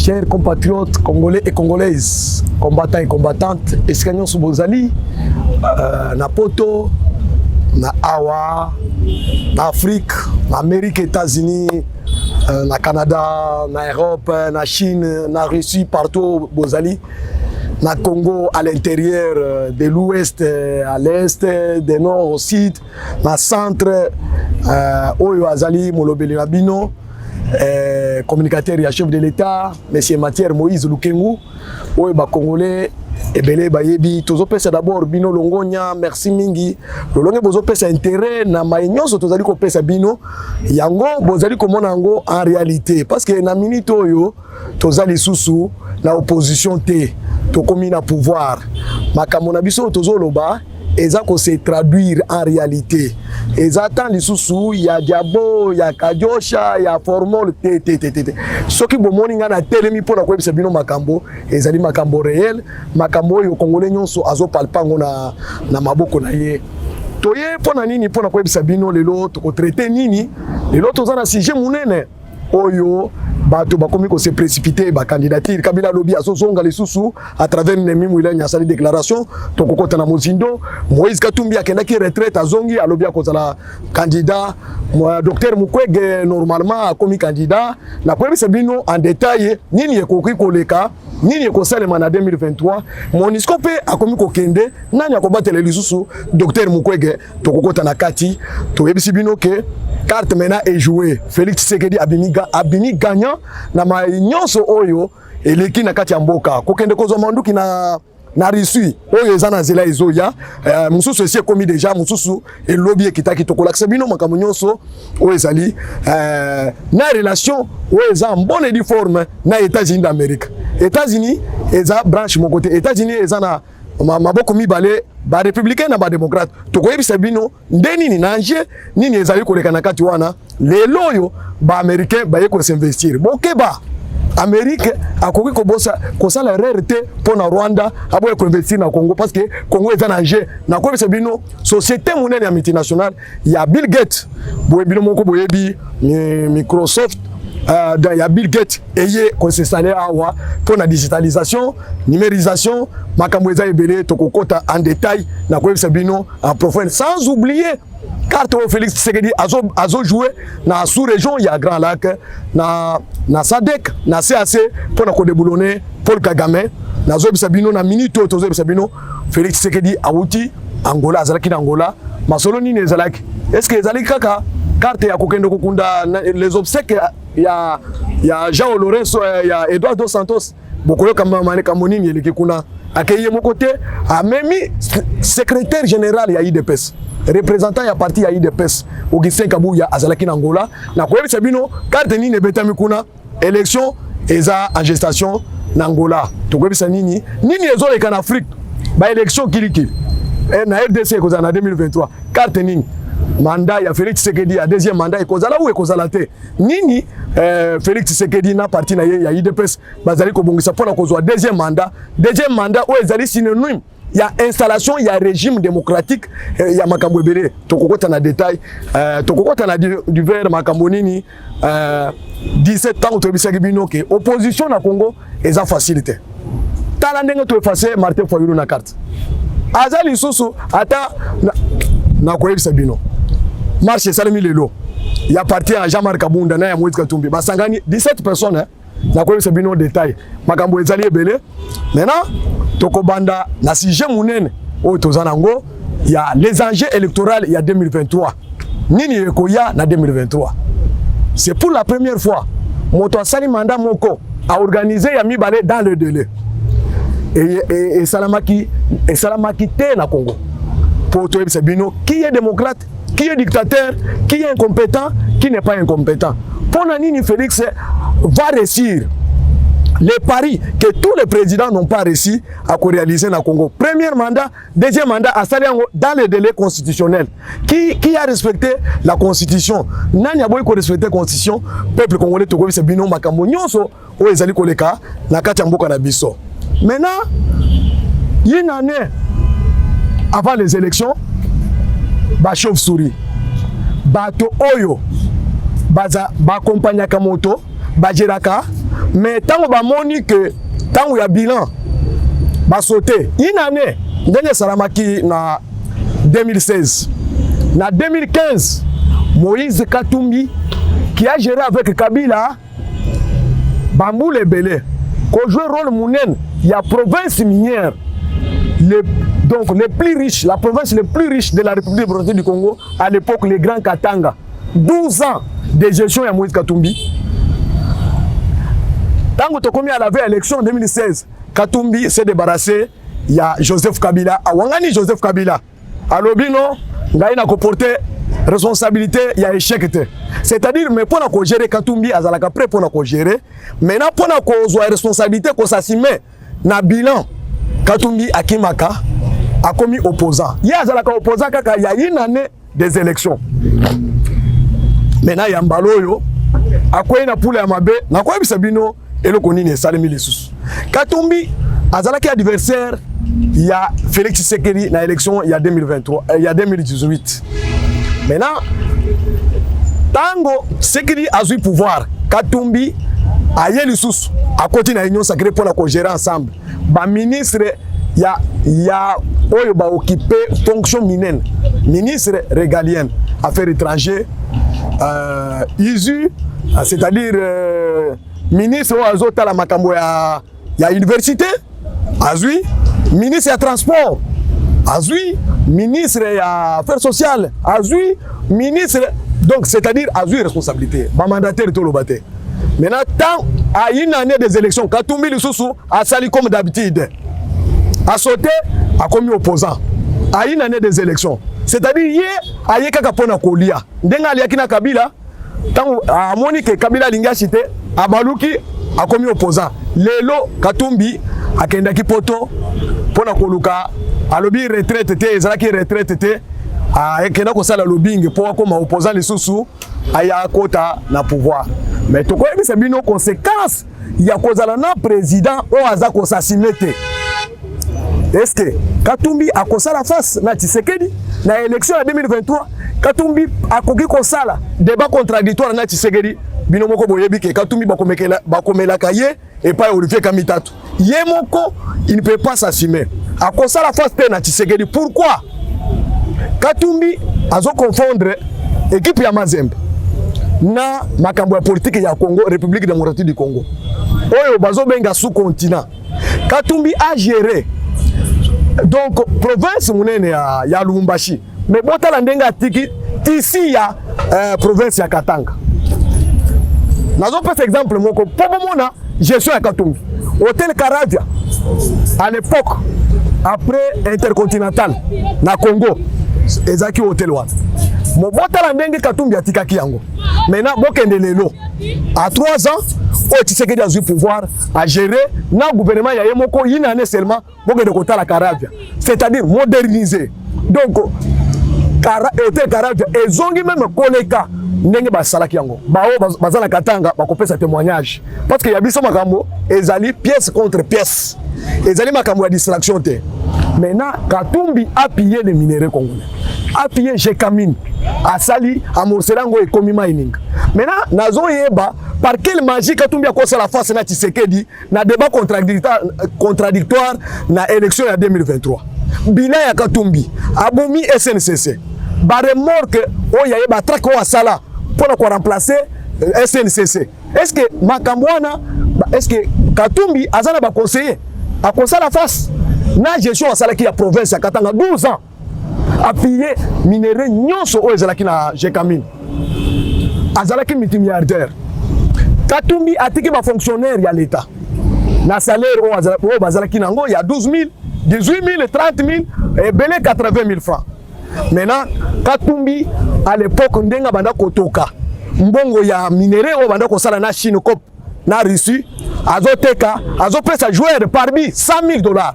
Chers compatriotes congolais et congolaises, combattants et combattantes, escanyon sous Bozali, na poto, na Awa, na Afrique, na Amérique, États-Unis, na Canada, na Europe, na Chine, na Russie, partout Bozali, na Congo à l'intérieur, de l'ouest à l'est, du nord au sud, na centre, Oyo Azali, Molobeli Rabino, communicateur et chef de l'État, M. Mathieu Moïse Lukengu, Oyo ba Congolais, Ebele Bayebi, tozo pesa d'abord Bino Longonya, merci mingi. Lolonge bozo pesa intérêt na maïnyoso tozali ko pesa Bino, yango bozali komona yango en réalité parce que na minute oyo tozali susu na opposition te, tokomi na pouvoir. Makambo na biso tozo loba eza ko se traduire en réalité. Eza tant lisusu ya diabo ya kadiosha ya formol te. Soki bomoni nga na telemi pona ko ebisa Bino makambo ezali makambo réel, makambo yo Congolais nyonso azo palpango na maboko na ye. Toye pona nini pona ko ebisa Bino lelo to traiter nini lelo tozana sujet munene oyo bato bakomi ko se précipiter ba candidature Kabila lobi azozonga lisusu à travers Nemi Mwila Nyasali déclaration to kokota na Mozindo Moïse Katumbi akenda ki retraite azongi alobi akozala candidat docteur Mukwege normalement akomi candidat na kwa bisa Bino en détail nini ekoki koleka nini ekosalema na 2023 Monisco pe akomi kokende nani akobatela lisusu docteur Mukwege to kokota na kati to yebisi Bino ke carte maintenant est jouée. Félix Tshisekedi abimi gagnant na ma nyonso oyo eleki na kati ya mboka kokende kozwa manduki na Russie oyo ezana zela ezoya mususu esi komi déjà mususu elobi ekitaki tokolakisa Bino makambo nyonso oyo ezali na relation oyo eza bonne di forme na États-Unis d'Amérique. États-Unis eza branche mon côté, États-Unis eza na maboko mibale ba républicain na ba démocrate tokoyebisa Bino ndeni ni nanje nini ezali koleka na kati wana lelo oyo ba américain ba yeko s'investir bokeba Amérique akoki kobosa kosala RRT pona Rwanda aboye ko investir na Congo parce que Congo est en danger na koyebisa Bino société monene ya multinationale ya Bill Gates boye Bino moko boyebi Microsoft dans ya Bill Gates eye ko se installer awa pour la digitalisation, numérisation, makambo eza ebele tokokota en détail na koyebisa Bino en profondeur sans oublier carte Félix Tshisekedi azo jouer na sous-région ya Grand Lac na SADC na CAC pour na ko déboulonner Paul Kagame na zobisa Bino na minute tozobisa Bino Félix Tshisekedi awuti Angola azalaki na Angola masolo nini ezalaki est-ce que ezalaki kaka carte ya kokende kokunda les obsèques ya Jean Lorenzo ya Eduardo Santos bokoyo kama mane kamonini eleki kuna akeye mokote amemi secrétaire général ya IDPS représentant ya parti ya IDPS Augustin Kabuya azalaki na Angola na koyebisa Bino carte nini betami kuna élection eza en gestation na Angola tokoyebisa nini ezoleka na Afrique ba élection kilikili na RDC kozana 2023 carte nini mandat ya Félix Tshisekedi ya deuxième mandat ekozala ou ekozala te nini Félix Tshisekedi na parti na ye ya IDPS bazali ko bongisa pona kozwa deuxième mandat o ezali synonyme ya installation ya régime démocratique ya makambo ebele tokokota na détail tokokota na divers makambo nini 17 ans tobisaki Bino ke opposition na Congo eza facilité tala ndenge to effacer Martin Fayulu na carte azali susu ata na koyebisa Bino marche salami lelo ya parti ya Jean-Marc Kabunda na ya Moïse Katumbi basangani 17 personnes na koyebisa Bino détail makambo ezali ebele maintenant tokobanda na sujet munene oyo tozanango ya les enjeux électoraux ya 2023 nini ekoya na 2023 c'est pour la première fois moto asali mandat moko a organisé ya mibale dans le délai et salamaki te na Congo pour toyebisa Bino qui est démocrate, qui est dictateur, qui est incompétent, qui n'est pas incompétent. Pour nini Félix va réussir les paris que tous les présidents n'ont pas réussi à réaliser dans le Congo. Premier mandat, deuxième mandat, à dans le délai constitutionnel. Qui a respecté la constitution? Nani a beau respecter la constitution? Peuple congolais, c'est Bino Makambo Nyonso, ou ezali koleka, na kati mboka na biso. Maintenant, il y a une année avant les élections, ba chauve-souris, bato oyo, baza ba compagnie kamoto, ba jiraka, mais tant ba moni que tant ya bilan ba sauté une année ndenge salamaki na 2016 na 2015 Moïse Katumbi qui a géré avec Kabila Bambou Lebele qui joue rôle mounen il y a province minière donc les plus riches, la province les plus riche de la République démocratique du Congo à l'époque, les Grands Katanga. 12 ans de gestion de Moïse Katumbi. Tant que tu as à la veille élection en 2016, Katumbi s'est débarrassé, il y a Joseph Kabila. À Wangani Joseph Kabila. À Lobino, il a comporté responsabilité, il y a échec. C'est-à-dire, mais pour nous gérer Katumbi, il a prêt pour nous gérer. Maintenant, pour nous avoir responsabilité, qu'on s'assume, na bilan, Katumbi Akimaka a commis opposant. Il y a un opposant il y a une année des élections. Maintenant, il y a un baloyo. À quoi il y a un poulet à ma baie, na quoi il y a et le konine salemi les sous. Katumbi, azalaki adversaire, il y a Félix Tshisekedi dans l'élection il y a 2023, il y a 2018. Maintenant, tango Tshisekedi a eu pouvoir, Katumbi a eu les sous à côté de l'Union sacrée pour la gérer ensemble. Ba ministre il y a oyo ba occupé fonction minienne, ministre régalien, affaires étrangères, ISU, c'est-à-dire ministre azota la makambo ya université, azui, ministre ya transport, azui, ministre ya affaires sociales, azui, ministre, donc c'est-à-dire azui responsabilité, ba mandataire to lobate. Maintenant tant à une année des élections, Katumbi Lisusu a sali comme d'habitude, a sauté, a commis opposant. À une année des élections, c'est-à-dire hier, a yé kaka pona kolia. Ndenga aliakina Kabila, tant à Monique Kabila lingachite, a Baluki a commis opposant. Lelo Katumbi a kendaki poto pona koluka, a lobby retraite te, ezalaki retraite te, a ekena ko sala lobbying pour comme opposant les sous aya kota na pouvoir. Mais to ko ebisa bino conséquences ya kozala na président o azako sasimete. Est-ce que Katumbi a kosala face na Tshisekedi na élection en 2023, Katumbi a koki kosala débat contradictoire na Tshisekedi bino moko boyebi ke Katumbi bakomela kaye et pas Olivier Kamitatu. Yemoko il ne peut pas s'assumer. A kosala face na Tshisekedi. Pourquoi? Katumbi azo confondre équipe ya Mazembe na makambo ya politique ya Congo, République démocratique du Congo. Oyo bazo benga sous-continent. Katumbi a géré donc province munene ya Lubumbashi. Mais botala ndenga tiki ici ya province ya Katanga. Nazo pas exemple moko pobo mona gestion ya Katumbi. Hôtel Caravia à l'époque après Intercontinental na Congo ezaki hôtel wa. Mo botala ndenge Katumbi atikaki yango. Maintenant bokende lelo à 3 ans o Tshisekedi a eu pouvoir à gérer na gouvernement ya yemoko une année seulement bokende kotala Caravia, c'est-à-dire moderniser. Donc hôtel Caravia ezongi même koleka ndenge basalaki yango bao bazala Katanga bakopesa témoignage parce que ya biso makambo ezali pièce contre pièce, ezali makambo ya distraction te. Maintenant Katumbi a pillé les minéraux congolais, a pillé Jekamine, a sali a morcelango et komi mining. Maintenant nazo yeba par quelle magie Katumbi a causé la face na Tshisekedi na débat contradictoire na élection ya 2023. Bila ya Katumbi abomi SNCC ba remorque o ya yeba traque o asala pour remplacer SNCC. Est-ce que Makambwana, est-ce que Katumbi azana ba conseiller a causé la face na gestion asala ki ya province ya Katanga 12 ans appuyé minéraux nyonso o ezalaki na Jekamine azalaki multimilliardaire. Katumbi atiki ba fonctionnaire ya l'État na salaire o bazalaki nango ya 12 000, 18 000, 30 000 et belé 80 000 francs. Maintenant Katumbi à l'époque ndenga banda kotoka mbongo ya minéraux o banda ko sala na Chine cop na Russie azoteka azopesa joueur parmi $100,000.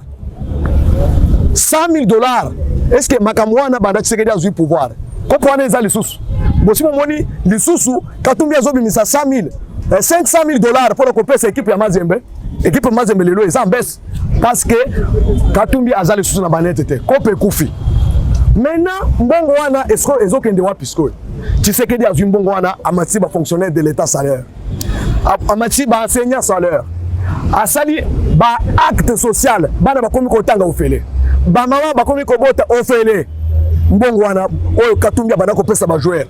$100,000. Est-ce que Makamwana banda Tshisekedi a eu pouvoir? Kopwana eza lisusu. Bosimo moni lisusu Katumbi azobimisa $100,000, $500,000 pour kopesa équipe ya Mazembe. Équipe Mazembe lelo eza mbes parce que Katumbi azali lisusu na banete te. Kope kufi. Maintenant mbongo wana ezokende wapi sko? Tshisekedi a eu mbongo wana amati ba fonctionnaire de l'état salaire. amati ba enseignant salaire asali ba acte social bana bakomi kotanga ofele ba mama bakomi kobota ofele mbongo wana oyo Katumbi bana ko pesa ba joueur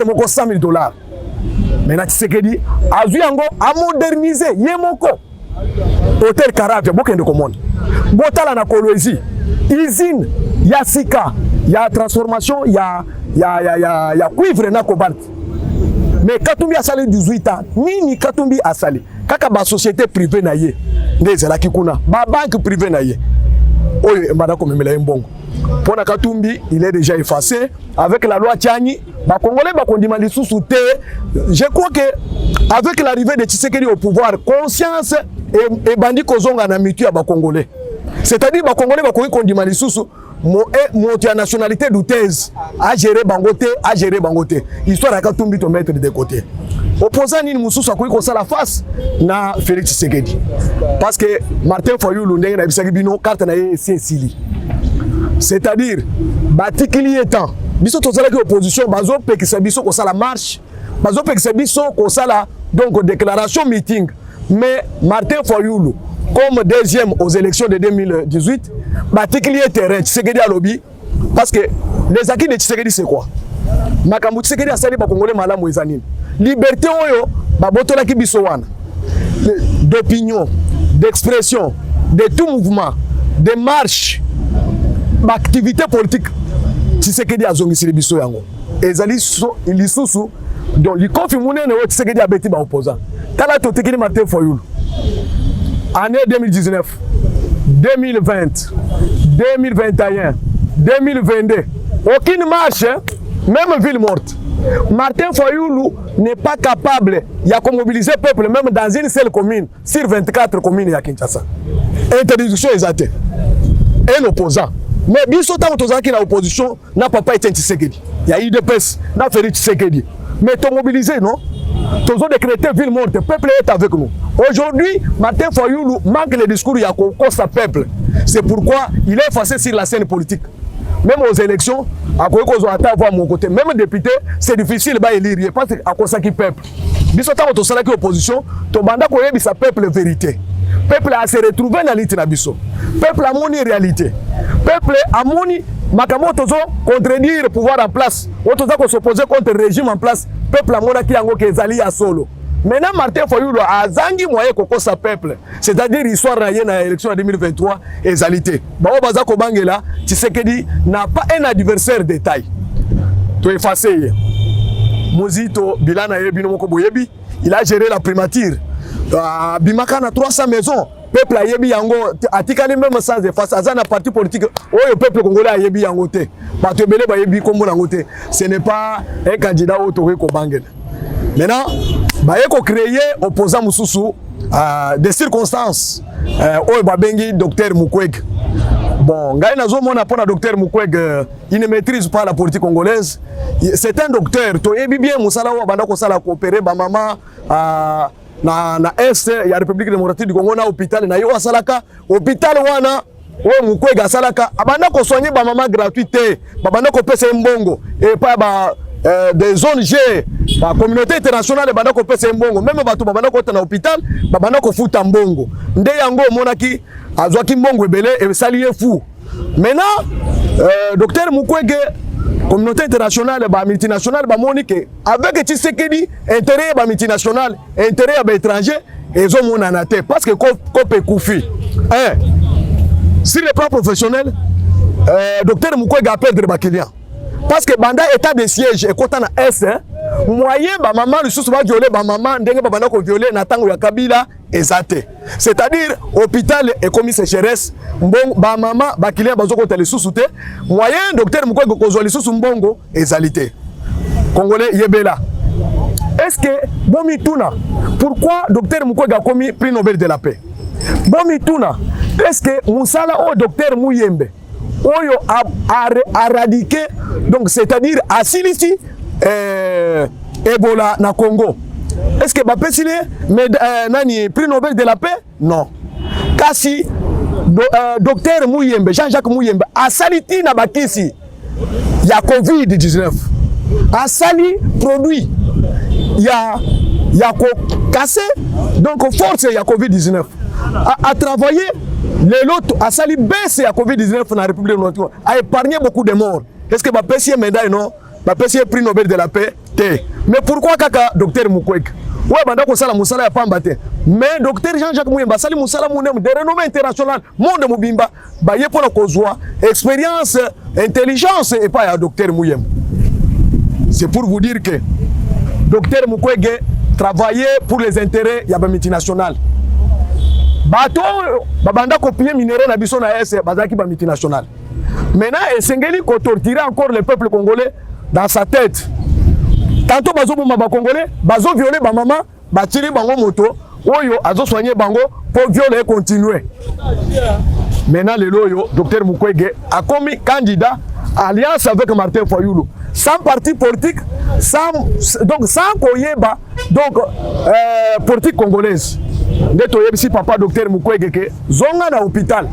moko $100,000 maintenant Tshisekedi azwi yango a moderniser ye moko Hôtel Caravia bokende komona botala na Kolwezi usine ya sika ya transformation ya cuivre na cobalt mais Katumbi asali 18 ans nini Katumbi asali kaka ba société privée na ye ndezela kikuna ba banque privée na ye oyo mbana ko memela mbongo pona Katumbi il est déjà effacé avec la loi Tiani ba congolais ba kondima lisusu te. Je crois que avec l'arrivée de Tshisekedi au pouvoir conscience et bandi kozonga na mitu ya ba congolais, c'est-à-dire ba congolais ba kondima lisusu mo ya nationalité douteuse a gérer bangote histoire ya Katumbi to mettre de côté opposant ni mususu akoki kosala face na Félix Tshisekedi parce que Martin Fayulu ndenge na bisaki bino carte na ye sili, c'est-à-dire batikili étant biso tozala ki opposition bazo pekisa biso kosala marche bazo pekisa biso kosala donc déclaration meeting, mais Martin Fayulu comme deuxième aux élections de 2018 batikili terrain Tshisekedi a lobby parce que les acquis de Tshisekedi c'est quoi makambo Tshisekedi asali ba congolais malamu ezanini liberté oyo babotola ki biso wana d'opinion, d'expression, de tout mouvement, de marche, d'activité politique. Tshisekedi a zongisili biso yango. Ezali lisusu donc li confirme ne wo Tshisekedi a beti ba opposant. Tala to tekini Martin Fayulu. Année 2019, 2020, 2021, 2022. Aucune marche, même ville morte. Martin Fayulu n'est pas capable de mobiliser le peuple même dans une seule commune sur 24 communes à Kinshasa. Interdiction exacte. Un opposant. Mais biso tant que l'opposition n'a pas été Tshisekedi. Il y a eu des PES, n'a fait Tshisekedi. Mais tu mobilisé, non? Tu as décrété ville morte, le peuple est avec nous. Aujourd'hui, Martin Fayulu manque le discours il y a sa peuple. C'est pourquoi il est effacé sur la scène politique. Même aux élections, à quoi qu'on a mon côté, même député, c'est difficile de élire parce qu'à cause qui peuple. Bisotan au salaki opposition, ton banda ko yebi sa peuple vérité. Peuple a se retrouvé dans l'itna biso. Peuple a moni réalité. Peuple a moni makamo tozo contredire pouvoir en place. Otoza ko s'opposer contre le régime en place. Peuple a mona ki yango ke ezali ya solo. Maintenant, Martin Fayulu a zangi moyen koko sa peuple. C'est-à-dire l'histoire na l'élection en 2023 ezalité. Bao bazako bangela, Tshisekedi n'a pas un adversaire de taille. To effacer. Mozito Bilana yebi no moko boyebi, il a géré la primature. Bimaka na 300 maisons. Peuple a yebi yango atikali même sans effacer azana parti politique. Oyo peuple congolais a yebi yango te. Bato belé ba yebi kombo nango te. Ce n'est pas un candidat autoré ko bangela. Maintenant, il faut créer opposant Moussoussou des circonstances. Oyo babengi docteur Mukwege. Bon, ngai nazo mona pona docteur Mukwege, il ne maîtrise pas la politique congolaise. C'est un docteur. To yebi bien musala wa banda ko sala coopérer ba mama na est ya République démocratique du Congo na hôpital na yo asalaka hôpital wana o Mukwege asalaka abanda ko soigner ba mama gratuité. Ba banda ko pesa mbongo et pas ba des zones G, la communauté internationale de Bandako pesa mbongo, même bato Bandako na hôpital, Bandako futa mbongo. Nde yango monaki azwaki mbongo ebele et salié fou. Maintenant, docteur Mukwege, communauté internationale, ba multinationale, ba monique avec Tshisekedi, intérêt ba multinational, intérêt ba étranger, et zo monanate parce que kopé koufi. Sur le plan professionnel, docteur Mukwege a perdre ba client. Parce que banda état de siège et kota na S moyen ba maman lisusu ba violer ba maman ndenge ba banda ko violer na tango ya Kabila ezate. C'est-à-dire hôpital et commis sécheresse mbongo ba maman ba client bazo ko tele lisusu te moyen docteur Mukwege ko zo lisusu mbongo ezalité. Congolais yebela. Est-ce que bomi tuna pourquoi docteur Mukwege a commis prix Nobel de la paix? Bomi tuna est-ce que musala o docteur Muyembe Oyo a radiqué, donc c'est-à-dire à Silisi Ebola na Congo. Est-ce que Bapesile nani prix Nobel de la paix? Non. Kasi docteur Muyembe, Jean-Jacques Muyembe a saliti na bakisi ya COVID-19. A sali produit ya yako cassé donc force ya Covid-19 a travaillé les lots a sali baisse ya Covid-19 dans la République de a épargné beaucoup de morts. Est-ce que ba pesier médaille non ba pesier prix Nobel de la paix té mais pourquoi kaka docteur Mukwege ouais banda ko sala musala ya pamba té mais docteur Jean-Jacques Muyemba sali musala munem de renommée internationale monde mobimba ba yepona kozwa expérience intelligence et pas ya docteur Muyemba. C'est pour vous dire que docteur Mukwege travaillait pour les intérêts ya ba multinationales. Bato babanda copier minéraux na biso na S bazaki ba multinationales. Maintenant esengeli ko torturer encore le peuple congolais dans sa tête. Tantôt bazo bomba ba congolais, bazo violer ba maman, ba tirer bango moto, oyo azo soigner bango pour violer et continuer. Maintenant le loyo docteur Mukwege a commis candidat alliance avec Martin Fayulu. Sans parti politique, sans koyeba donc politique congolaise. Ndeto yebisi papa docteur Mukwege ke zonga na hôpital.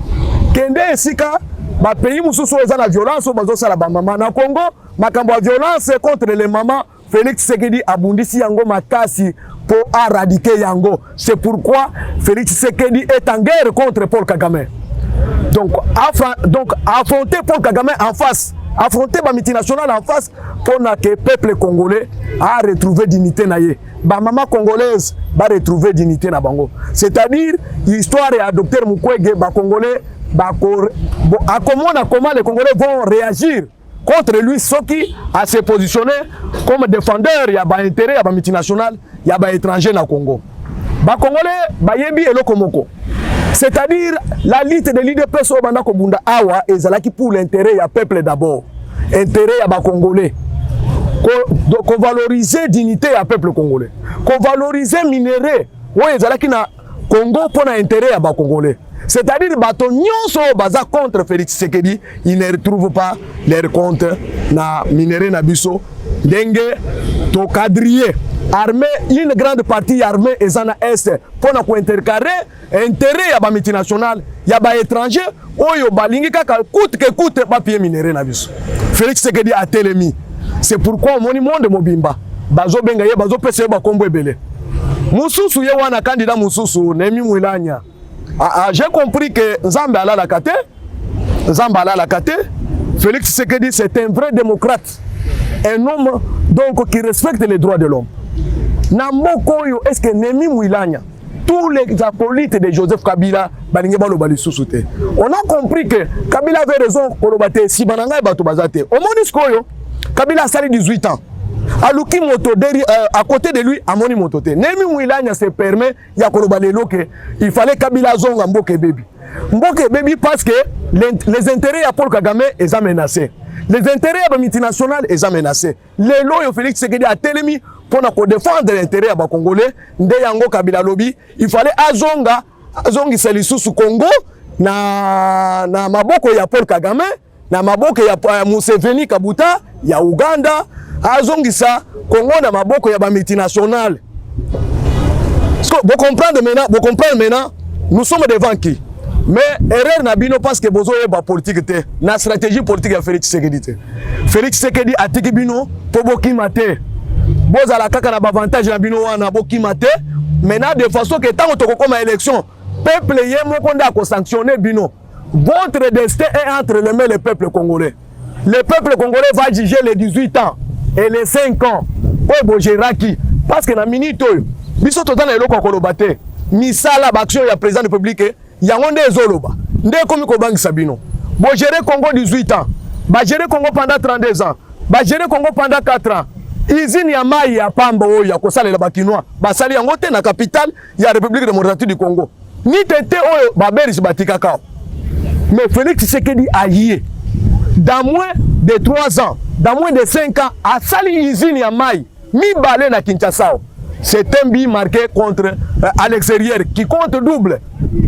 Kende esika ba pays mususu eza na violence bazo sala ba mama na Congo, makambo ya violence contre les mamans Félix Tshisekedi abundisi yango makasi pour éradiquer yango. C'est pourquoi Félix Tshisekedi est en guerre contre Paul Kagame. Donc affronter Paul Kagame en face, affronter ba multinationale en face pour que le peuple congolais a retrouvé dignité naie. Ba maman congolaise va retrouver dignité na bango. C'est-à-dire l'histoire et à docteur Mukwege ba congolais comment les Congolais vont réagir contre lui, ce qui a se positionné comme défendeur, il y a un intérêt, il y a un multinational, il y a un étranger dans le Congo. Les Congolais, Bayebi et Lokomoko. C'est-à-dire la lutte de l'IDPS au Banda Kobunda Awa et Zalaki pour l'intérêt, il y a peuple d'abord. Intérêt, il y a un Congolais. Qu'on valorise dignité à peuple congolais. Qu'on valorise minerai. Oui, Zalaki na Congo pour l'intérêt à un Congolais. C'est-à-dire que nyonso baza contre Félix Tshisekedi, ils ne retrouvent pas leur compte na minerai na biso. Dengue to quadriller armée, une grande partie armée est en est pour na ko intercarrer intérêt ya ba multinational, ya ba étranger, oyo balingi kaka coûte que coûte ba pied minerai na biso. Félix Tshisekedi a télémi. C'est pourquoi moni monde mobimba bazo benga ye bazo pese ba kombo ebele. Mususu ye wana candidat mususu Nemi Mwilanya. J'ai compris que Nzamba ala la kate, Félix Tshisekedi c'est un vrai démocrate, un homme donc qui respecte les droits de l'homme. Namoko yo est-ce que Nemi Mwilanya, tous les acolytes de Joseph Kabila, on a compris que Kabila avait raison si bananga bato bazate. Au Monisco yo, Kabila a sali 18 ans. Aluki moto à côté de lui, Amoni moto te. Nemi Mwilanya se permet ya kolobalelo que il fallait Kabila zonga Mboke Baby. Mboke Baby parce que les intérêts à Paul Kagame sont menacés. Les intérêts à la multinationale sont menacés. Les lois Félix Tshisekedi a télémi pour défendre l'intérêt à la Congolais. Nde yango Kabila lobby, il fallait azongi salisusu Congo na maboko ya Paul Kagame, na maboko ya Museveni Kabuta, ya Uganda. Azongisa Congo na maboko ya ba multinationale. Vous comprenez maintenant, nous sommes devant qui? Mais erreur na bino parce que bozo yeba politique te, na stratégie politique ya Félix Tshisekedi te. Félix Tshisekedi atiki bino po bokima te. Boza la kaka na avantage na bino wana bokima te. Maintenant de façon que tant to kokoma élection, peuple ye moko nda ko sanctionner bino. Votre destin est entre les mains du peuple congolais. Le peuple congolais va juger les 18 ans. Et les 5 ans, parce que dans la minute, biso totana eloko kolobate, misala baction ya président de la République, yangonde ezoloba. Nde komi ko bangi sabino. Bo gérer Congo 18 ans, ba gérer Congo pendant 32 ans, ba gérer Congo pendant 4 ans. Usine ya mai ya pamba oyo ya kosalela bakinois, ba sali yango te na capitale ya République démocratique du Congo. Ni tete oyo ba berisi batika kao. Mais Félix Tshisekedi a yé. Dans moins de 3 ans, dans moins de 5 ans, à Sali usine ya mai, mi balé na Kinshasa. C'est un but marqué contre à l'extérieur qui compte double.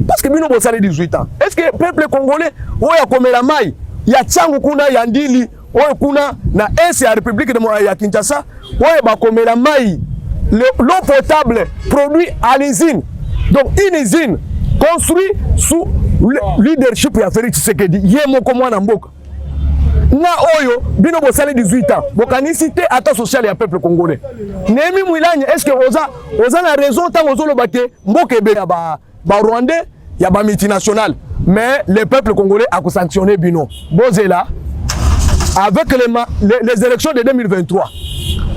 Parce que bino bo sali 18 ans. Est-ce que le peuple congolais oya komela mai ya tsangu kuna ya ndili oya kuna na est ya République de Kinshasa oya ba komela mai l'eau potable produit à l'usine. Donc une usine construite sous le leadership ya Félix Tshisekedi. Yé moko mwana mboka. na oyo bino bosali 18 ans bokanisi te ata social ya peuple congolais Némi Mouilagna est-ce que oza na raison tant ozoloba ke mboka ebe ya ba Rwandais ya ba multinational mais le peuple congolais a sanctionné bino bozela avec les élections de 2023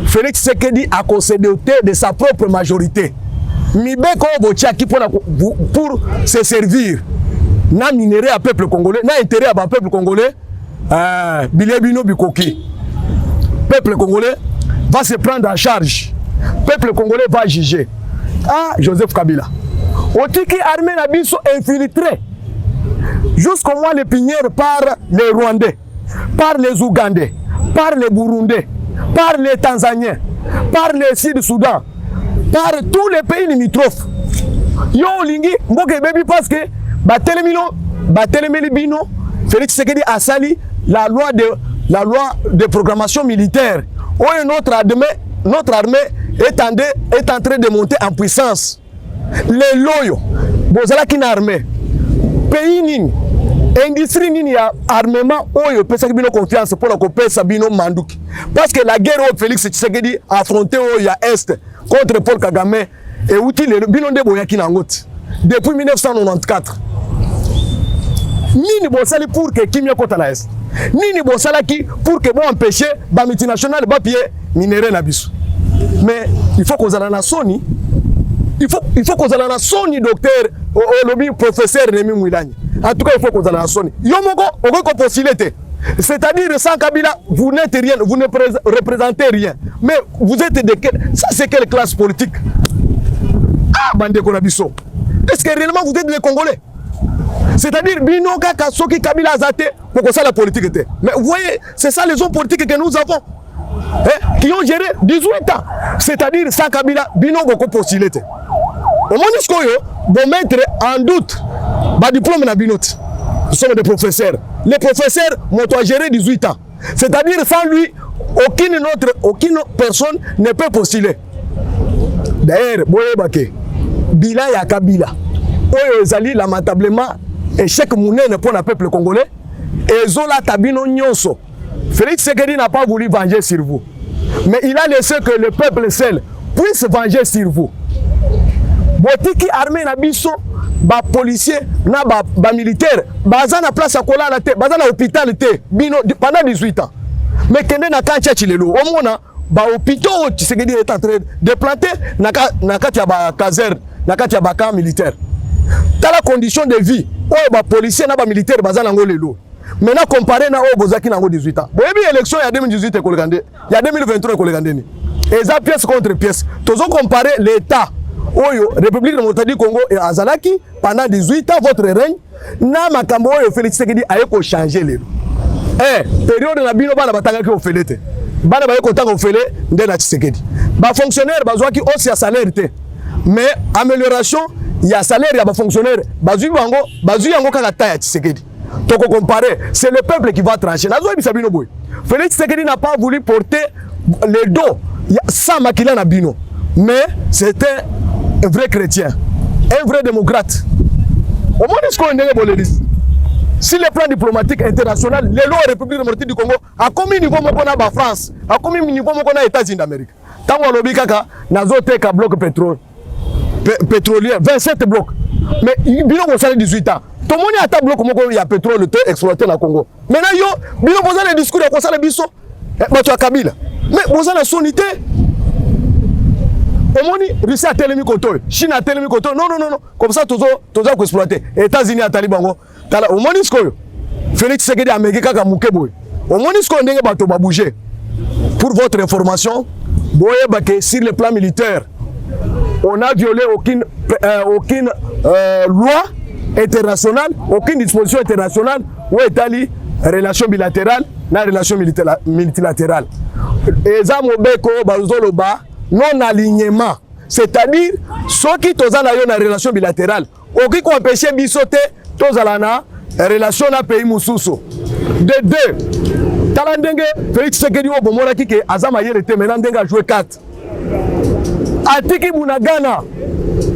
Félix Tshisekedi a concédé de sa propre majorité mibeko botiaki pour se servir na minerai à peuple congolais na intérêt à peuple congolais Bilebino Bikoki. Peuple congolais va se prendre en charge. Peuple congolais va juger. Ah, Joseph Kabila. Otiki armée nabiso infiltré jusqu'au mois de Pinière par les Rwandais, par les Ougandais, par les Burundais, par les Tanzaniens, par les Sud-Soudan, par tous les pays limitrophes. Yo lingi mboke baby parce que batelemeli bino Félix Tshisekedi a sali la loi de programmation militaire. Oh, notre armée est en train de monter en puissance. Les loyaux, bozala qui armée, pays nini, industrie nini ya armement, oyo pesa bino confiance pour la copesa bino manduki. Parce que la guerre au Félix Tshisekedi a affronté au ya Est contre Paul Kagame et outil le bino de boyaki nangote depuis 1994. Nini bosali pour que Kimia kota la Est. Nini bosala ki pour que bon empêcher ba multinational ba pied minéraux na biso. Mais il faut qu'on ait la Sony. Il faut qu'on ait la Sony docteur au lobby professeur Némi Mouilagna. En tout cas, il faut qu'on ait la Sony. Yomoko oko possibilité. C'est-à-dire sans Kabila, vous n'êtes rien, vous ne représentez rien. Mais vous êtes de quelle ça c'est quelle classe politique? Ah bande konabiso. Est-ce que réellement vous êtes des Congolais? C'est-à-dire bino kaka soki Kabila azate pour ça la politique était. Mais vous voyez, c'est ça les hommes politiques que nous avons. Qui ont géré 18 ans. C'est-à-dire sans Kabila bino goko possibilité. Au moins est-ce que vous mettre en doute ba diplôme na binot. Nous sommes des professeurs. Les professeurs m'ont géré 18 ans. C'est-à-dire sans lui aucune personne ne peut postuler. D'ailleurs, boyebake bila ya Kabila. Oyo ezali lamentablement échec mounene pour le peuple congolais et zola tabino nyonso. Félix Tshisekedi n'a pas voulu venger sur vous. Mais il a laissé que le peuple seul puisse venger sur vous. Botiki armée na biso ba policier na ba militaire baza na place à kolala te baza na hôpital te bino pendant 18 ans. Mais kende na kancha chilelo au mona ba hôpital Tshisekedi est en train de planter na kati ya ba caserne na kati ya ba camp militaire. Dans la condition de vie oyo ba policier na ba militaire baza nango lelo. Maintenant comparé na oyo bozaki nango 18 ans. Boyebi élection ya 2018 ekolekande ya 2023 ekolekande ni. Eza pièce contre pièce. Tozo comparer l'état oyo République démocratique du Congo et azalaki pendant 18 ans votre règne na makambo oyo Félix Tshisekedi aye ko changer lelo. Période na bino bana batangaki ko felete. Bana baye ko tanga ko fele nde na Tshisekedi. Ba fonctionnaire bazwaki hausse ya salaire te. Mais amélioration ya salaire ya ba fonctionnaire bazui yango kaka ta ya Tshisekedi. Toko comparer, c'est le peuple qui va trancher. Nazo bisa bino boy. Félix Tshisekedi n'a pas voulu porter le dos sans makila na bino. Mais c'était un vrai chrétien, un vrai démocrate. Au moins est-ce qu'on est boléris. Si le plan diplomatique international, les lois République démocratique du Congo, à combien de niveau qu'on a en France, à combien de niveau qu'on a aux États-Unis d'Amérique. Tant qu'on a lobby kaka, nazo teka bloc pétrolier, 27 blocs. Mais bino ko sale 18 ans. Tout le monde a un bloc comme il y a pétrole exploité dans le Congo. Maintenant yo, bino poser les discours de ça le biso. Bah tu as Kabila. Mais vous avez la sonité. Omoni Russie a tellement koto, Chine a tellement koto. Non. Comme ça tous ko exploiter. États-Unis a talibango. Tala omoni skoyo. Félix Tshisekedi a meki kaka mukeboy. Omoni sko ndenge bato ba bouger. Pour votre information, boye baké sur le plan militaire, on a violé aucune loi internationale, aucune disposition internationale où est allé relation bilatérale, na relation multilatérale. Et ça mobeko bazoloba non alignement, c'est-à-dire ceux qui tozana yo na relation bilatérale, oki ko empêcher bisote tozala na relation na pays mususu. De deux, talandenge Félix Tshisekedi o bomora ki ke azama yerete maintenant ndenga jouer 4. Atiki bunagana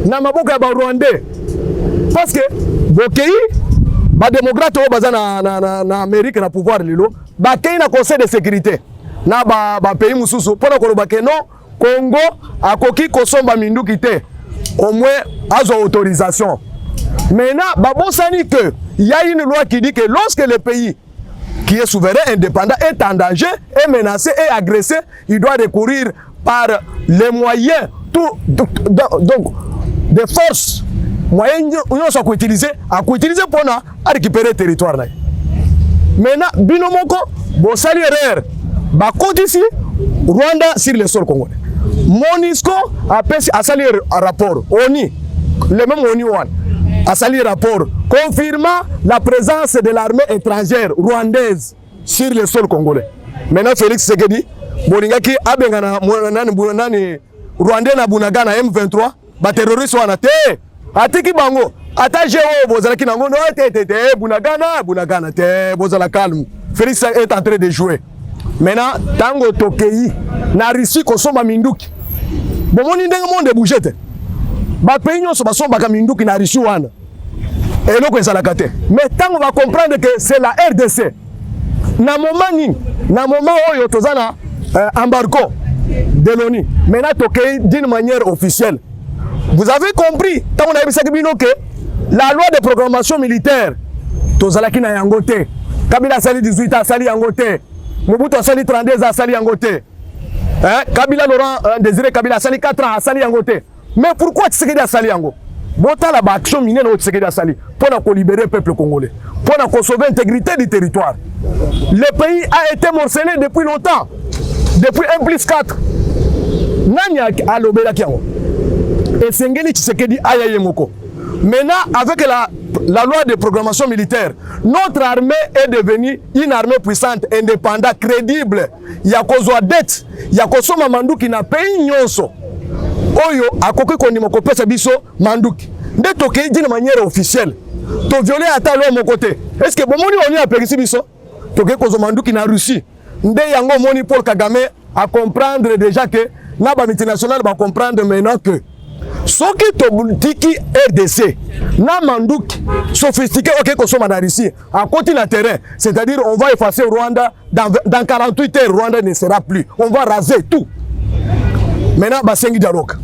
na maboka ba Rwandais. Parce que bokei ba démocrate o baza na Amérique na pouvoir lilo bakei na conseil de sécurité na ba pays mususu pona ko ba non Congo akoki kosomba minduki te au moins azo autorisation. Maintenant babosani que il y a une loi qui dit que lorsque le pays qui est souverain indépendant est en danger, est menacé, est agressé, il doit recourir par les moyens donc des forces moyens sont utilisés pour récupérer le territoire. Maintenant, binomoko, bon sali erreur, bah compte ici, Rwanda sur le sol congolais. MONUSCO a sali rapport, ONI, le même ONI a sali rapport, confirmant la présence de l'armée étrangère rwandaise sur le sol congolais. Maintenant, Félix Tshisekedi, Bolingaki abengana nani Rwandais na Bunagana M23, ba terroriste wana te. Atiki bango, attaché au bozalaki nango no te Bunagana te bozala calme. Félix est en train de jouer. Maintenant, tango tokei na Russie kosomba minduki. Bomoni ndenge monde bouger te. Ba pays nyonso basomba ka minduki na Russie wana. Et loko ezalaka te. Mais tango va comprendre que c'est la RDC. Na moment oyo tozana embargo de l'ONU. Maintenant tokei d'une manière officielle. Vous avez compris, tant on a vu que la loi de programmation militaire, tozalaki na yangote, Kabila sali 18 ans sali yangote, Mobutu sali 32 ans sali yangote, Kabila Laurent Désiré Kabila sali 4 ans sali yangote. Mais pourquoi Tshisekedi a sali yango? Bota la action minière au Tshisekedi a sali pour libérer le peuple congolais, pour sauver l'intégrité du territoire. Le pays a été morcelé depuis longtemps, depuis 1+4. Nani a lobé kiango? Et Sengeli Tshisekedi ayaye moko. Maintenant, avec la loi de programmation militaire, notre armée est devenue une armée puissante, indépendante, crédible. Il y a kozwa dette, il y a kosoma manduki na pays nyonso. Oyo akoki kondima kopesa biso manduki. Nde tokei d'une manière officielle. To violer ata lo mon côté. Est-ce que bomoni oni a perisi biso? Tokei kozoma manduki na Russie. Nde yango moni Paul Kagame à comprendre déjà que na ba multinational va comprendre maintenant que soki tobutiki RDC na manduki sophistiqué ok kosoma na Russie à côté na terrain, c'est-à-dire on va effacer Rwanda dans 48 heures. Rwanda ne sera plus, on va raser tout. Maintenant basengi dialogue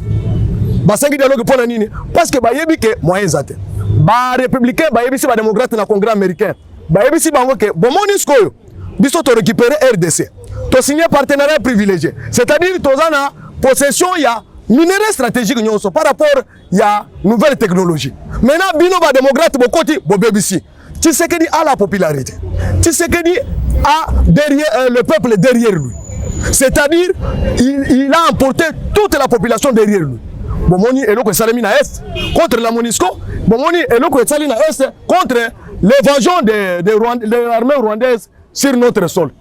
pour la nini parce que bayebi ke moyens zate ba républicain bayebi si ba démocrate na congrès américain bayebi si bango ke bon MONUSCO yo biso to récupérer RDC to signer partenariat privilégié, c'est-à-dire tozana possession ya minerai stratégique nyonso par rapport ya nouvelle technologie. Maintenant bino ba démocrate bokoti bobebisi Tshisekedi a la popularité, Tshisekedi a derrière le peuple derrière lui, c'est-à-dire il a emporté toute la population derrière lui. Bomoni eloko salami na est contre la MONUSCO, bomoni eloko salami na est contre l'évasion de l'armée rwandaise sur notre sol.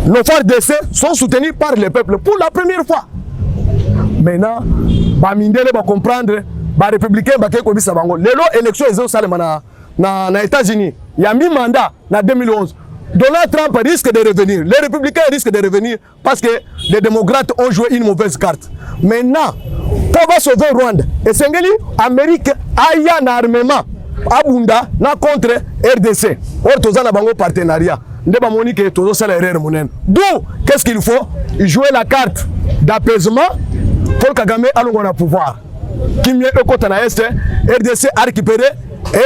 Nos forces d'essai sont soutenues par le peuple pour la première fois. Maintenant, ba mindele ba comprendre, ba républicain ba keko bisa bango. Lelo élection ezo salema na États-Unis. Il y a mi mandat na 2011. Donald Trump risque de revenir. Les républicains risquent de revenir parce que les démocrates ont joué une mauvaise carte. Maintenant, pour sauver Rwanda, et Sengeli, Amérique a un armement abunda na contre RDC. Or, tous en bango partenariat. Ndeba monique tous ça l'erreur monen. D'où qu'est-ce qu'il faut? Jouer la carte d'apaisement pour Kagame allons au pouvoir. Qui mieux au côté na est, RDC a récupéré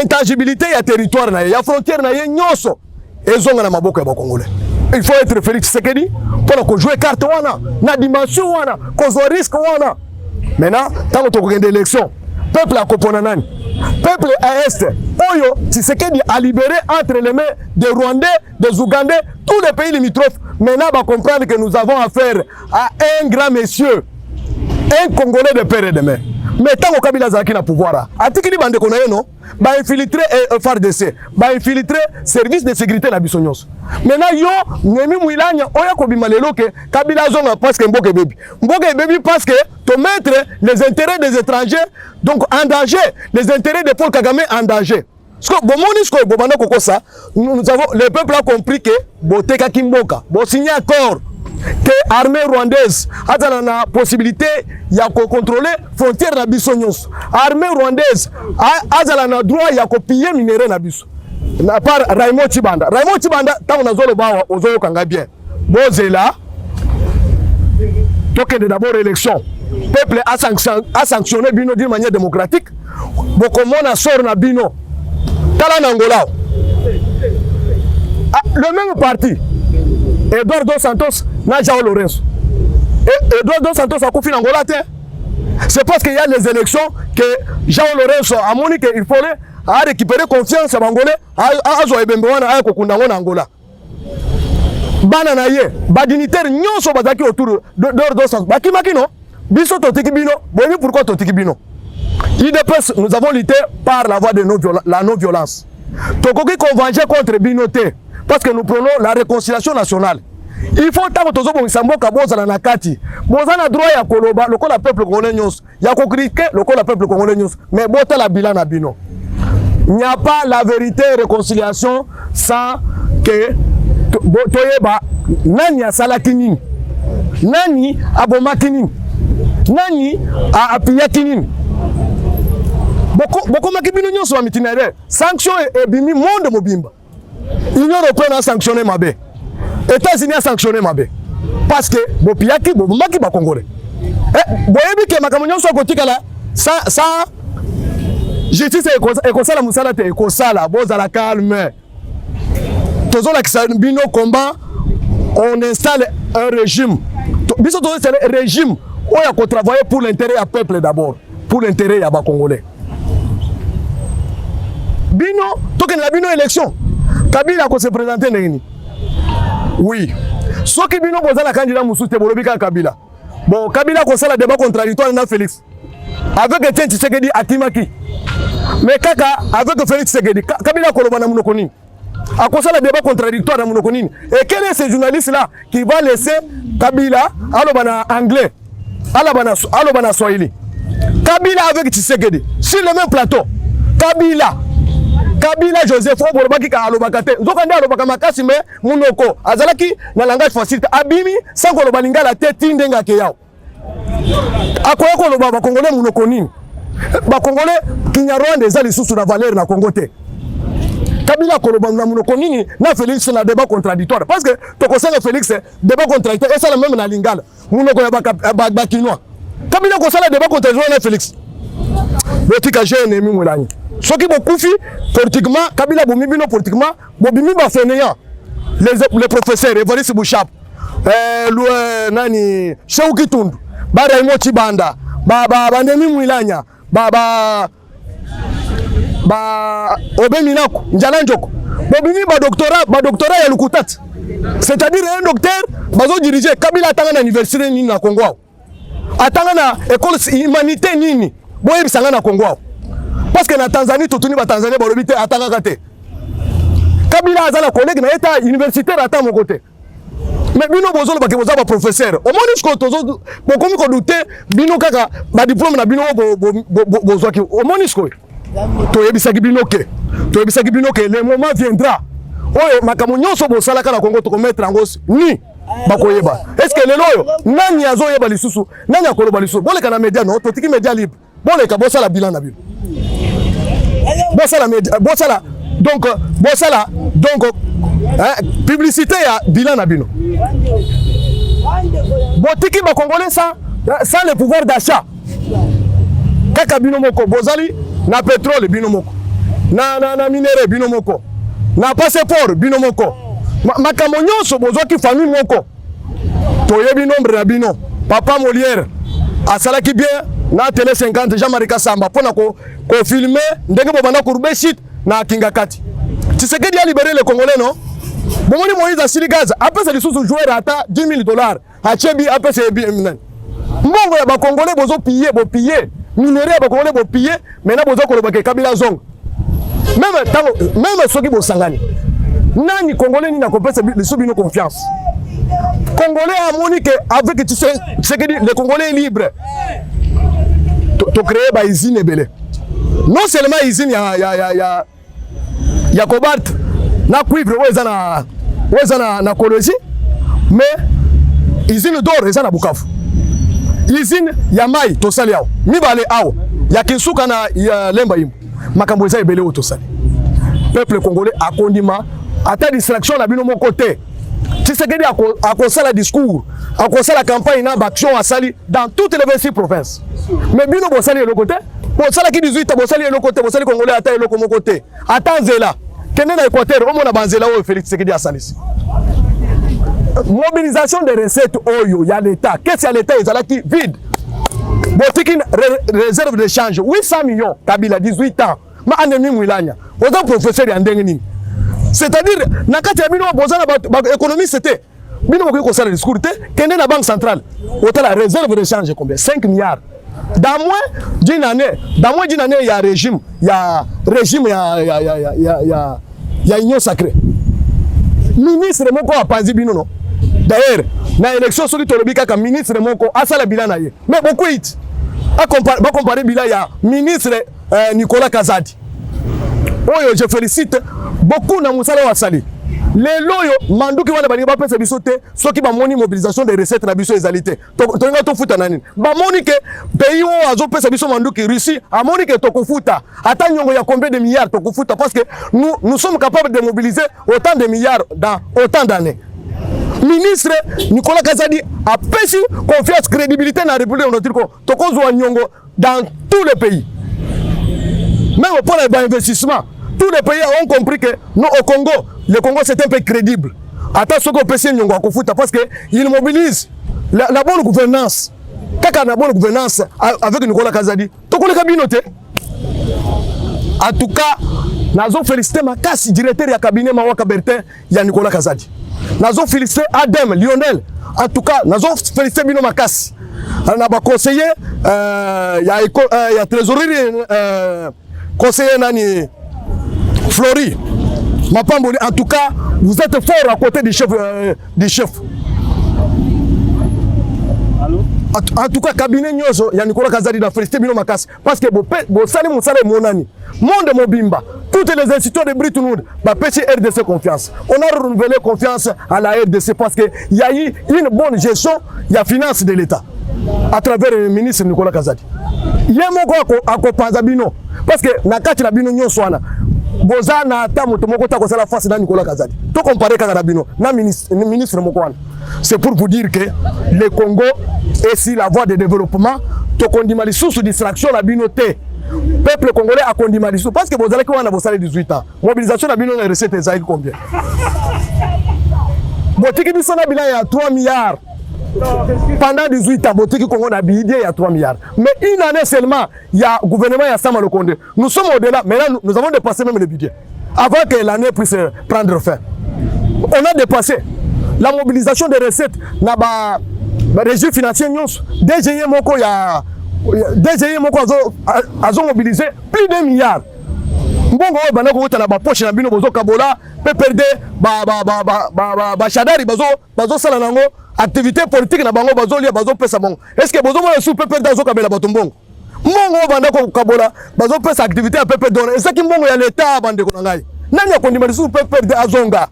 intangibilité ya territoire na ya frontière na ya nyonso. Ezonga na maboko ya Congolais. Il faut être Félix Tshisekedi pour jouer carte wana na dimension wana, cause risque wana. Maintenant, tant que tu as une élection, peuple a compris nani. Peuple à est, Oyo Tshisekedi a libéré entre les mains des Rwandais, des Ougandais, tous les pays limitrophes. Maintenant, on va comprendre que nous avons affaire à un grand monsieur, un Congolais de père et de mère. Mais tant que Kabila Zaki na pouvoir, atikili bande konaye non, ba infiltrer FARDC, ba infiltrer service de sécurité na bisonyos. Maintenant yo ngemi muilanya oya ko bimalelo ke Kabila zonga parce que mboke baby parce que to mettre les intérêts des étrangers donc en danger, les intérêts de Paul Kagame en danger. Parce que bon MONUSCO bobanda koko ça, nous avons le peuple a compris que boteka kimboka, bo signer accord que l'armée rwandaise a la possibilité de contrôler les frontières de Bissonyos. L'armée rwandaise a le droit de piller les minéraux. na part Raymond Tshibanda tant on a zolo bawa ozoyo kanga bien bozela tokende d'abord élection peuple a sanctionné bino d'une manière démocratique bokomona sort na bino tala na Angola le même parti Eduardo Santos na João Lourenço Eduardo Santos a confié Angola c'est parce qu'il y a les élections que João Lourenço a moni que il fallait a récupérer confiance à Angolais a zo ebembewana a kokunda ngona Angola bana na ye ba dignitaire nyonso bazaki autour de Santos bakimaki non biso totiki bino boni pourquoi totiki bino IDPS nous avons lutté par la voie de la non-violence tokoki converger contre binoté parce que nous prenons la réconciliation nationale. Il faut que tozo bongisa mboka bozala na kati bozana droit ya koloba lokola peuple congolais nyonso ya kokrike lokola peuple congolais nyonso mais botala bilan na bino. Il n'y a pas la vérité réconciliation sans que toyeba nani asalaki nini nani abomaki nini nani apiyaki nini boko makibino nyonso wa itinéraire sanction et bimi monde mobimba Union européenne a sanctionné Mabé États-Unis a sanctionné Mabé parce que bopiyaki bomaki ba congolais boyebi ke makambo nyonso kotika la ça justice et kosala musala te kosala bozala calme tozo la bino combat on installe un régime biso tozo c'est le régime où il faut travailler pour l'intérêt du peuple d'abord pour l'intérêt ya ba congolais bino token la bino élection Kabila ko se présenter nini oui soki bino bozala candidat musuté bolobika Kabila bon Kabila ko sala débat contradictoire na Félix avec Etienne Tshisekedi atimaki mais kaka avec Félix Tshisekedi Kabila ko lobana munoko nini akosala débat contradictoire na munoko nini et quel est ce journaliste là qui va laisser Kabila alobana anglais alobana swahili Kabila avec Tshisekedi sur le même plateau Kabila Joseph Oborobaki ka alobakate nzokanda alobaka makasi me munoko azalaki na langage facile abimi sango lobalinga la tete ndenga ke yao akoya ko loba ba congolais munoko nini ba congolais Kinyarwanda ezali susu na valeur na Congo te Kabila ko loba na munoko nini na Félix na débat contradictoire parce que tokosanga Félix débat contradictoire et ça la même na lingala munoko ya ba kinois Kabila ko sala débat contradictoire na Félix botika jeune mi mulani soki bokufi politiquement Kabila bomibino politiquement bobimi ba fainéant les professeurs Evariste Bouchap nani Shehu Kitundu ba Raymond Tshibanda ba Ndemi Mwilanya ba Obe Minaku Njala Njoko bobimi ba doctorat ya Lukutat c'est-à-dire un docteur bazo diriger Kabila atanga na université nini na Congo atanga na école humanité nini boye bisanga na Congo parce que na Tanzanie totuni ba Tanzanie ba lobité atanga kate Kabila azala collègue na état universitaire ata mon côté mais bino bozolo ba ke bozaba professeur au moins jusqu'au tozo bokomi ko douter bino kaka ba diplôme na bino bozwaki au moins jusqu'au toyebisaki bino ke le moment viendra oyo makambo nyonso bosala kana Congo to mettre en gosse ni bakoyeba est-ce que lelo oyo nani azoyeba lisusu nani akoloba lisusu boleka na média non totiki média libre boleka bosala bilan na bino bosala donc publicité ya bilan na bino botiki ba congolais sans le pouvoir d'achat kaka bino moko bozali na pétrole bino moko na minéraux bino moko na passeport bino moko makambo nyonso bozwaki famille moko toyebi nombre na bino papa Molière asalaki bien na télé 50 Jean-Marie Kasamba pona ko filmer ndenge bobanda kurbe shit na Kingakati Tshisekedi a libéré les Congolais non bomoni Moïse asili Gaza apesa lisusu joueur ata $10,000 achebi apesa bien mbongo ya ba Congolais bozo piller bo piller minéraux ya ba Congolais bo piller mais na bozo ko lobaka Kabila zong même soki bo sangani nani Congolais ni na kopesa lisusu bino confiance Congolais a monique avec Tshisekedi les Congolais libres to créer ba usine belé non seulement usine ya cobalt na cuivre weza na Kolosi mais usine d'or eza na Bukavu usine ya mai tosali yao mibale awo ya Kinsuka na ya Lemba Yimbo makambo eza ebele o tosali peuple congolais a condima ata distraction na bino mon côté. Tshisekedi a conseillé le discours, a conseillé la campagne na action à sali dans toutes les 26 provinces. Mais bino bo sali le côté, bo sala ki 18 bo sali le côté, bo sali congolais ata le mon côté. Attendez là. Kende na Équateur, au mona banzela o Félix Tshisekedi a sali. Mobilisation des recettes oyo ya l'état. Qu'est-ce que l'état ezalaki vide? Botiki réserve de change 800 millions Kabila 18 ans. Ma ennemi Mwilanya. Oza professeur ya ndenge nini? C'est-à-dire nakati ya bino boza na économie c'était bino ko sala discours te kende na banque centrale. Ota la réserve de change combien? 5 milliards. Dans moins d'une année, il y a régime, il y a union sacrée. Ministre moko a panzi bino non. D'ailleurs, na élection sur le bika comme ministre moko asala bilan na ye. Mais beaucoup it. A comparer bilan ya ministre Nicolas Kazadi. Oyo je félicite beaucoup na musala wa sali. Les loyo manduki wana bani ba pesa biso te soki ba moni mobilisation des recettes na biso ezalité. To nga to futa nani. Ba moni ke pays o azo pesa biso manduki Russie a moni ke to kofuta. Ata nyongo ya combien de milliards to kofuta parce que nous sommes capables de mobiliser autant de milliards dans autant d'années. Ministre Nicolas Kazadi a pesi confiance, crédibilité dans la République de notre Congo. Tokozo Nyongo dans tous les pays. Même pour les investissements, tous les pays ont compris que nous au Congo, le Congo c'est un peu crédible. Attention qu'on pesi Nyongo à Kofuta parce que il mobilise la bonne gouvernance. Kaka la bonne gouvernance avec Nicolas Kazadi. Toko le cabinet. En tout cas, nous avons félicité ma casse directeur du cabinet Mawaka Bertin, il y a Nicolas Kazadi. Nous avons félicité Adem, Lionel. En tout cas, nous avons félicité Bino Makas. On a conseillé, il y a trésorerie, conseiller Nani Flori. En tout cas, vous êtes fort à côté du chef. En tout cas, cabinet Nyoso, il y a Nicolas Kazadi dans félicité Bino Makas. Parce que vous savez, mon salaire, mon ami, monde Mobimba, toutes les institutions de Britounoud, petit RDC confiance. On a renouvelé confiance à la RDC parce qu'il y a eu une bonne gestion, il y a finance de l'État à travers le ministre Nicolas Kazadi. Il y a mon gars à Kopanzabino parce que Nakati la Bino Nyoswana. Bozana tamu tomoko ta kosala face na Nicolas Kazadi. To comparer Kazabino na ministre Mokwana. C'est pour vous dire que le Congo est sur la voie de développement. To kondima lisusu distraction la binoté. Peuple congolais a kondima lisusu parce que bozala ki wana bosala 18 ans. Mobilisation la bino na recette ezali combien? Botiki biso na bilan ya 3 milliards. Pendant 18 ans, Botiki Congo a bidé il y a 3 milliards. Mais une année seulement, il y a le gouvernement y a Sama Lokonde. Nous sommes au-delà, mais là, nous avons dépassé même le budget. Avant que l'année puisse prendre fin. On a dépassé. La mobilisation des recettes, le régime financier, DGI Moko a mobilisé plus de 1 milliard. Mbongo bana ko tala ba poche na bino bozo kabola PPRD ba shadari bazo sala nango activité politique na bango bazo lia bazo pesa bongo. Est-ce que bozo mo sous PPRD zo kabela batumbongo mbongo bana ko kabola bazo pesa activité à PPRD et ça ki mbongo ya l'état bande ko ngai nani akondima sous PPRD azonga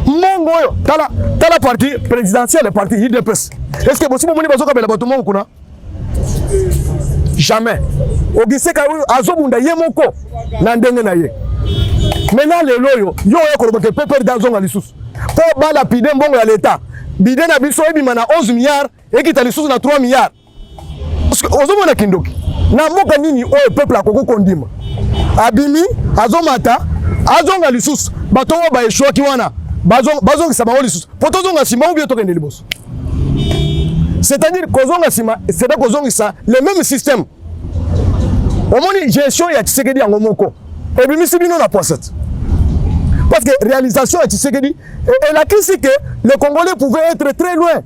mbongo yo tala parti présidentiel parti IDPS. Est-ce que bozo mo moni bazo kabela batumbongo kuna? Jamais. Ogiseka azobunda ye moko na ndenge na ye. Maintenant les loyo yo ekoloboke pepper d'azonga lisusu. Po ba lapide mbongo ya l'état. Bide na biso ebima na 11 milliards ekita lisusu na 3 milliards. Parce que ozomona kindoki. Na mboka nini oyo peuple akoko kondima. Abimi azomata azonga lisusu. Bato ba eshwa ki wana. Bazonga sama lisusu. Poto zonga sima ou bien tokende liboso. C'est-à-dire kozonga sima, c'est-à-dire kozonga ça le même système. Au moins gestion ya Tshisekedi en moko. Et bien misi bino na poisette. Parce que réalisation ya Tshisekedi et la crise que le Congolais pouvait être très loin.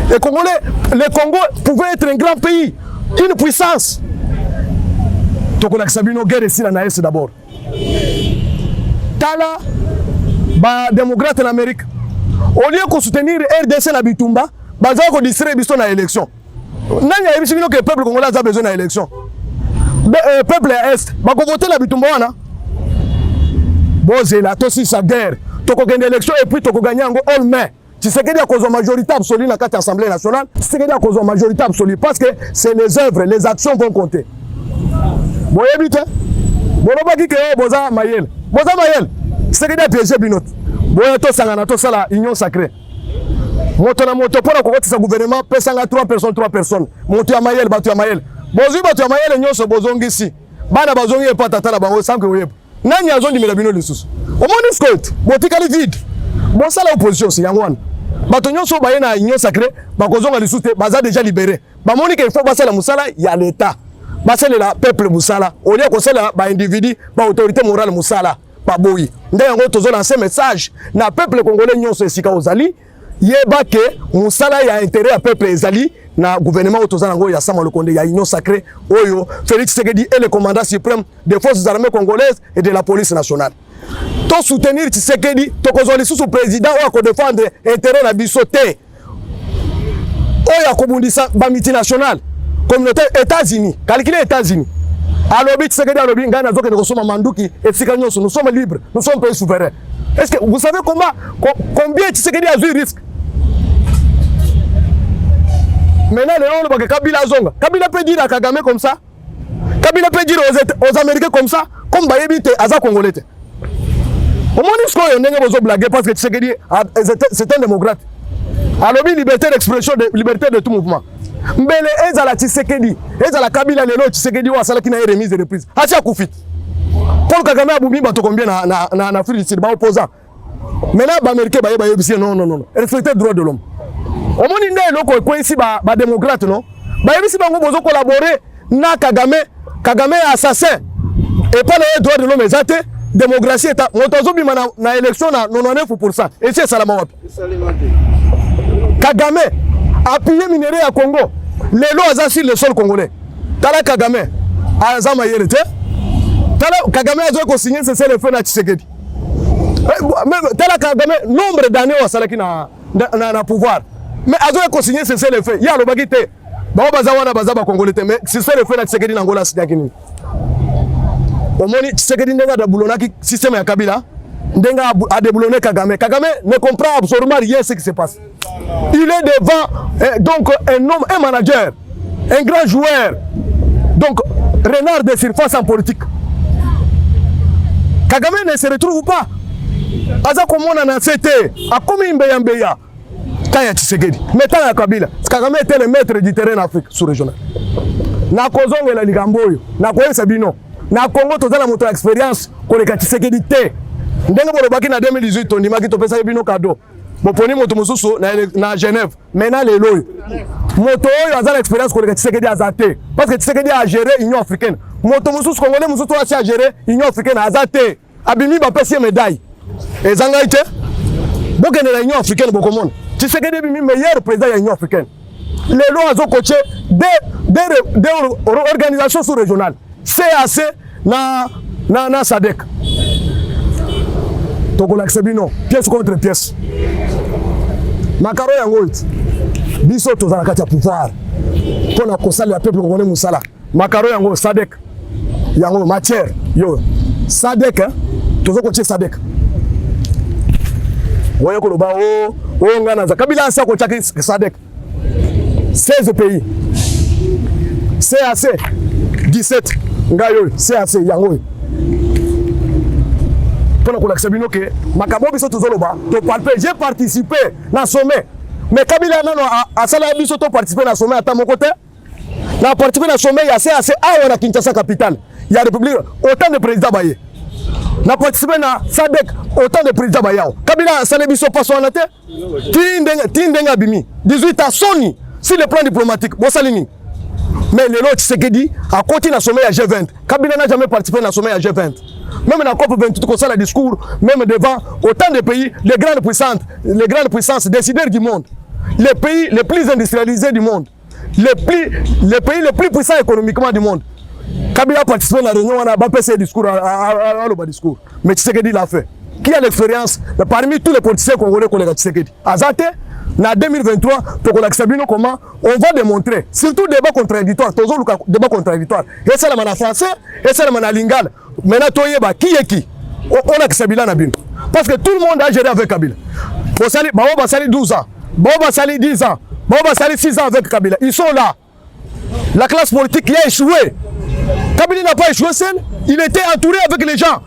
Le Congo pouvait être un grand pays, une puissance. Donc on a sabino guerre ici na est d'abord. Tala ba démocrate en Amérique. Au lieu de soutenir RDC na Bitumba, baza ko distraire biso na élection. Nanya yebi sibino que peuple congolais a besoin na élection. Peuple est ba ko voter la Bitumba wana. Boze la to si sa guerre. To ko gagner élection et puis to ko gagner ngo all main. Tshisekedi a cause majorité absolue dans la Assemblée nationale. Tshisekedi a cause majorité absolue parce que c'est les œuvres, les actions vont compter. Boye bité. Bolobaki ke boza mayel. Boza mayel. C'est que des pièges binot. Boya to sangana to sala union sacrée. Moto na moto pour kokoti sa gouvernement pesanga 3 personnes. Moto ya mayel batu ya mayel. Bozu batu ya mayel nyonso bozongi si. Bana bazongi pa tata na bango sanke oyeba. Nani azondi mela bino lisusu. Omoni scott, botikali vide. Bon ça la opposition c'est yangwana. Bato nyonso baye na union sacrée bakozonga lisusu te baza déjà libéré. Bamoni ke faut basala musala ya l'état. Basala la peuple musala. Au lieu ko sala ba individu, ba autorité morale musala. Ba boyi. Nde yango tozo lancer message na peuple congolais nyonso esika ozali. Yeba ke musala ya intérêt à peuple ezali na gouvernement autoza nango ya Sama Lokonde ya union sacrée oyo Félix Tshisekedi est le commandant suprême des forces armées congolaises et de la police nationale. To soutenir Tshisekedi to kozoli sous président ou ko défendre intérêt na biso te. Oya ko bundisa ba multinational communauté États-Unis, calculer États-Unis. Alobi Tshisekedi alobi ngana zoke de kosoma manduki esika nyonso nous sommes libres, nous sommes pays souverains. Est-ce que vous savez combien Tshisekedi a eu risque? Maintenant, les gens Kabila zonga. Kabila peut dire à Kagame comme ça. Kabila peut dire aux Américains comme ça. Comme Bayebite, Aza Congolais. Au moins, nous sommes blaguer parce que Tshisekedi c'est un démocrate. Alors, liberté d'expression, liberté de tout mouvement. Mais les Ezala Tshisekedi, Ezala Kabila, les lots Tshisekedi, ou Asala qui n'a remise de reprise. Acha Koufit. Paul Kagame a boumi bato combien na Afrique du Sud, ba opposant. Maintenant, les Américains, non. Respecter le droit de l'homme. Au moins, il y a des gens qui sont démocrates, non? Ils sont collaborer na Kagame assassin. Et pas le droit de l'homme, exact. Démocratie est na élection na 99%. Et c'est ça la mort. Kagame a pillé minerai à Congo. Les lois assurent le sol congolais. Tala Kagame a Zama Yerete. Tala Kagame a signé ce c'est le feu na Tshisekedi. Tala Kagame nombre d'années au salaki na pouvoir. Mais azo ko signer c'est le fait. Ya lo bagite. Ba baza wana baza ba congolais mais c'est le fait na Tshisekedi na Angola sida kini. Omoni Tshisekedi ndenga da boulonaki système ya Kabila. Ndenga a déboulonné Kagame. Kagame ne comprend absolument rien ce qui se passe. Il est devant donc un homme, un manager, un grand joueur. Donc renard de surface en politique. Kagame ne se retrouve pas. Aza komona na CT, a komi mbeya. Kaya Tshisekedi. Mais tant Kabila, Kagame était le maître du terrain en Afrique sous-régionale. Na kozonge la ligamboyo, na koyesa bino. Na Congo tozala moto expérience koleka Tshisekedi te. Ndenga bolobaki na 2018 on dimaki to pesa bino cadeau. Boponi moto mosusu na Genève. Maintenant les loyo. Moto oyo azala expérience koleka Tshisekedi azate. Parce que Tshisekedi a géré Union africaine. Moto mosusu congolais mosusu a géré Union africaine azate. Abimi ba pesi médaille. Ezanga ite. Bokene la Union africaine bokomona. Tshisekedi bimi meilleur président de l'Union africaine. Les lois ont coaché des organisations sous-régionales. CAC na SADC. Donc l'accès pièce contre pièce. Makaro yango biso tozala kati ya pouvoir. Pona kosala ya peuple congolais musala. Makaro yango SADC. Yango matière yo. SADC tozo coacher SADC. Voyez que le bas au Ngana Kabila a coaché SADC 16 pays CAC 17 ngayo CAC yango pour que l'accès que makabo biso tozoloba to palper j'ai participé na sommet mais Kabila nano a sala biso to participer na sommet à mon côté na participer na sommet ya CAC a na Kinshasa capitale il y a république autant de présidents baye na participé na SADC autant de présidents bayao Kabila sala biso passo na te tindenga bimi 18 à Sony sur le plan diplomatique bon salini mais les autres Tshisekedi a continué à sommet à G20 Kabila n'a jamais participé à sommet à G20 même dans la COP28 comme ça le discours même devant autant de pays les grandes puissances décideurs du monde les pays les plus industrialisés du monde les pays les plus puissants économiquement du monde Kabila a participé à la réunion, on a pas fait discours à le discours. Mais Tshisekedi l'a fait. Qui a l'expérience parmi tous les politiciens congolais qu'on a Tshisekedi. Azate, en 2023, pour comment on va démontrer, surtout débat contradictoire, toujours débat contradictoire. Et c'est la mana français, et c'est la mana lingala. Maintenant, Toyeba, qui est qui? On a Kabila Nabin. Parce que tout le monde a géré avec Kabila. Baba Sali 12 ans, Baba Sali 10 ans, Baba Sali 6 ans avec Kabila. Ils sont là. La classe politique qui a échoué. Kabila n'a pas échoué seul. il était entouré avec les gens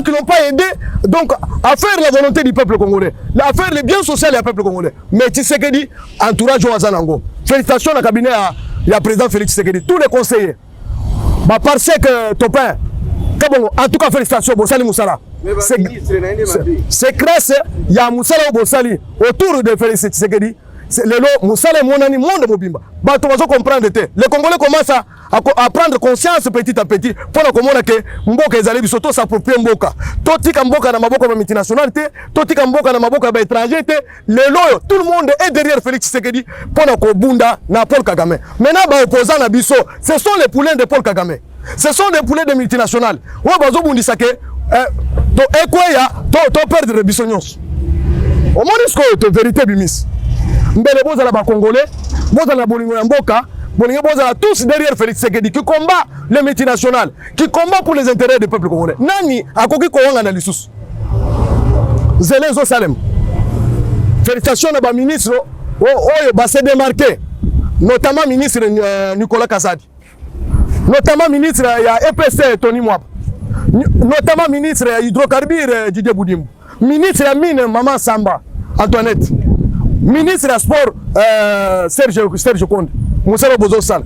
qui l'ont pas aidé donc à faire la volonté du peuple congolais, à faire le bien social du peuple congolais. Mais Tshisekedi, entourage Ouazanango. Félicitations au cabinet du président Félix Tshisekedi, tous les conseillers. Bah parce que Topin, en tout cas félicitations Bossali Moussala. C'est grâce à Moussala Bossali autour de Félix Tshisekedi. Lelo Moussala monani monde mobimba. Bah tu vas comprendre te. Les Congolais commencent à prendre conscience petit à petit pour comprendre que mboka ezali bisoto s'approprier mboka. Totika mboka na maboko ya multinationale te, totika mboka na maboko ya étranger te. Lelo tout le monde est derrière Félix Tshisekedi pour na kobunda na Paul Kagame. Maintenant ba opposants na biso, ce sont les poulains de Paul Kagame. Ce sont des poulets de multinationales. Ouais bazo bundisa ke to ekweya to perdre biso nyonso. Au moins ce que vérité bimis. Mbele bozala ba Congolais, bozala bolingo ya mboka, bolingo bozala tous derrière Félix Tshisekedi qui combat les multinationales, qui combat pour les intérêts du peuple congolais. Nani akoki ko wanga na lisusu. Zelezo Salem. Félicitations à ba ministre oyo ba se démarquer, notamment ministre Nicolas Kazadi. Notamment ministre ya EPC Tony Mwaba. Notamment ministre ya hydrocarbures Didier Boudimou. Ministre ya mine Maman Samba Antoinette. Ministre des Sports, Serge Konde, Moussala Bozo Sal.